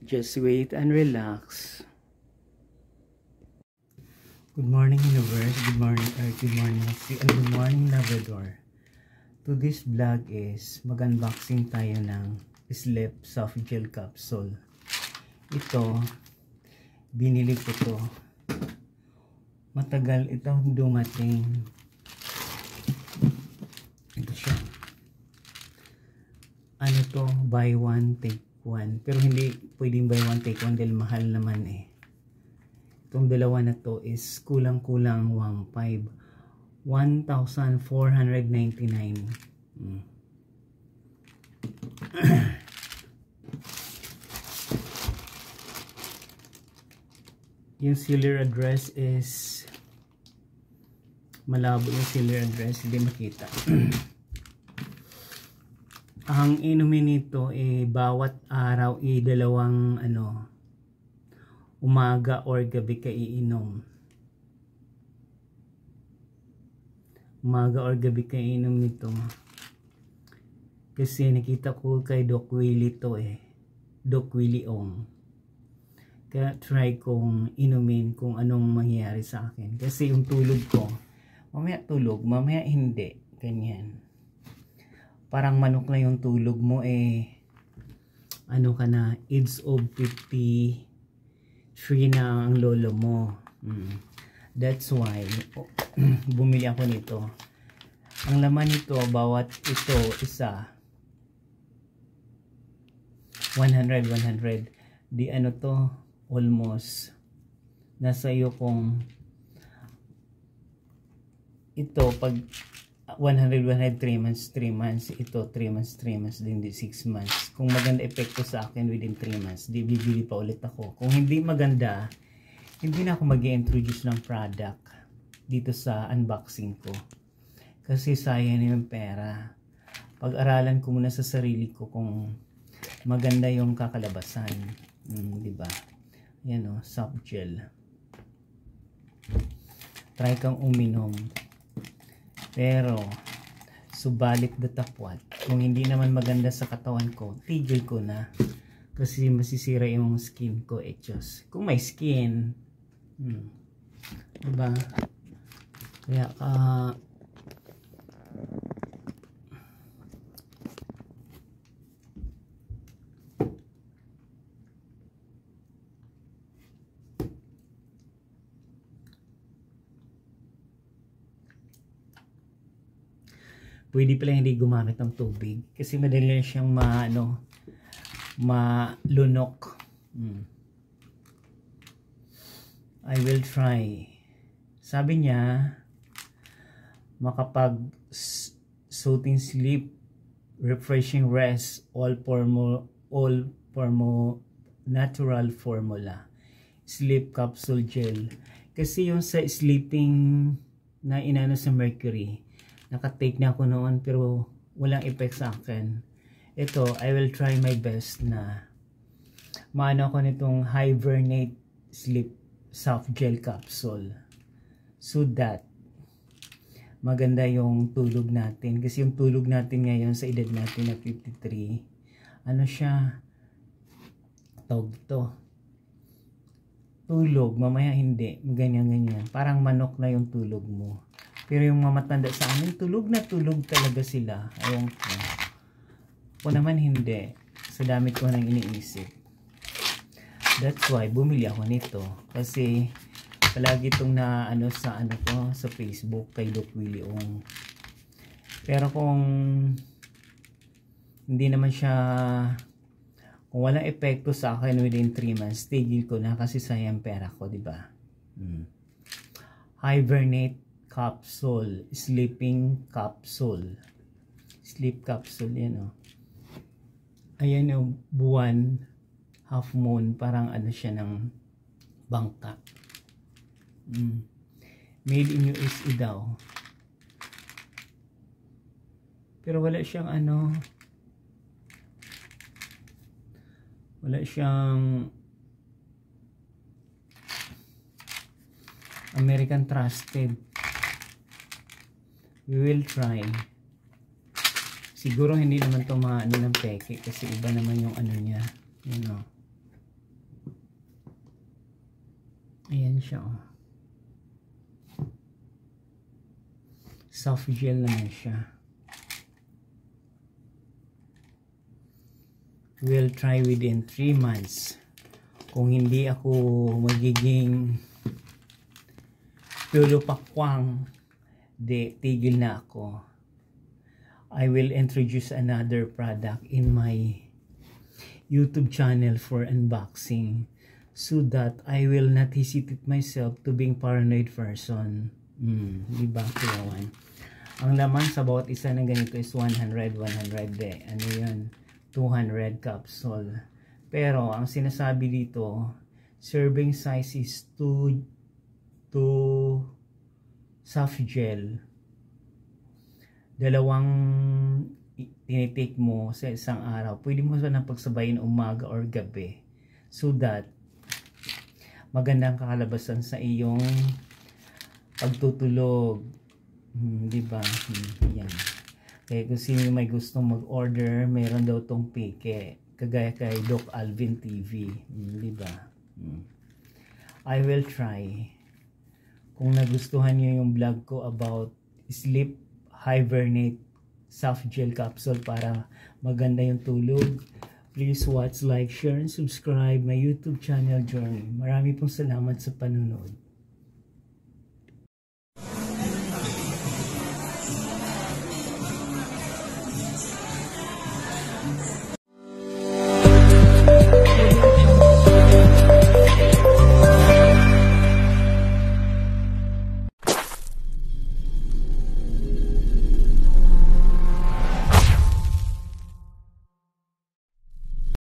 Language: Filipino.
Just wait and relax. Good morning universe, good morning earth, good morning sea, and good morning Labrador. Today's vlog is mag-unboxing tayo ng Sleep Soft Gel Capsule. Ito, binili ko to. Matagal itong dumating. Ito siya. Ano to? Buy one, take one. Pero hindi pwedeng buy one, take one dahil mahal naman eh. Itong dalawa na to is kulang-kulang 1,499. Yung seller address is malabo, yung seller address hindi makita. Ang inumin nito bawat araw dalawang umaga or gabi ka iinom. Umaga or gabi ka iinom nito. Kasi nakita ko kay Doc Willie to Doc Willie Ong. Kaya try kong inumin kung anong mangyayari sa akin. Kasi yung tulog ko, mamaya tulog, mamaya hindi. Ganyan. Parang manok na yung tulog mo ano ka na, age of 53 na ang lolo mo. That's why bumili ako nito. Ang laman nito, bawat ito isa 100. Di ano to, almost nasa iyo kung ito pag 100 3 months, ito 3 months din, di 6 months. Kung maganda epekto sa akin within 3 months, di bibili pa ulit ako. Kung hindi maganda, hindi na ako mag-i-introduce ng product dito sa unboxing ko. Kasi sayang yung pera. Pag-aralan ko muna sa sarili ko kung maganda yung kakalabasan. Diba? Yan soft gel. Try kang uminom. Pero, subalit datapwat. Kung hindi naman maganda sa katawan ko, tigil ko na. Kasi masisira yung skin ko, Diyos. Kung may skin, diba? Kaya pwede pala hindi gumamit ng tubig kasi madali siyang malunok. I will try. Sabi niya makapag soothing sleep, refreshing rest, all natural formula. Sleep capsule gel. Kasi yung sa sleeping na inano sa Mercury, nakatake na ako noon pero walang effect sa akin. Ito, I will try my best na maano ako nitong Hibernate Sleep Soft Gel Capsule. So that maganda yung tulog natin. Kasi yung tulog natin ngayon sa edad natin na 53, ano siya, tawag to, tulog, mamaya hindi, ganyan. Parang manok na yung tulog mo. Pero yung mga matanda sa amin, tulog na tulog talaga sila. Ayun ko. Ako naman hindi. Sa dami ko nang iniisip. That's why bumili ako nito. Kasi palagi itong sa Facebook kay Doc Willie Ong. Pero kung hindi naman siya, kung walang epekto sa akin within 3 months, tigil ko na kasi sayang pera ko, diba? Hibernate capsule, sleeping capsule, sleep capsule, yan ayan yung buwan, half moon, parang siya ng bangka. Made in USA daw, pero wala siyang wala siyang American Trusted. We will try. Siguro hindi naman to ng peke kasi iba naman yung niya. Ayan siya, oh. Soft gel naman siya. We'll try within 3 months. Kung hindi ako magiging pulupakwang, tigil na ako. I will introduce another product in my YouTube channel for unboxing, so that I will not hesitate myself to being paranoid person. Diba, kuyawan? Ang laman sa bawat isa ng ganito is 100 de. Ano yun? 200 capsule. Pero ang sinasabi dito, serving size is 2 soft gel. Dalawang tinitake mo sa isang araw. Pwede mo sa pagsabayin umaga or gabi, so that magandang kakalabasan sa iyong pagtutulog. Diba? Yan. Kaya kung sino may gustong mag-order, meron daw tong pike. Kagaya kay Doc Alvin TV. Diba? I will try. Kung nagustuhan nyo yung vlog ko about sleep hibernate soft gel capsule para maganda yung tulog, please watch, like, share, and subscribe my YouTube channel Journey. Marami pong salamat sa panunod.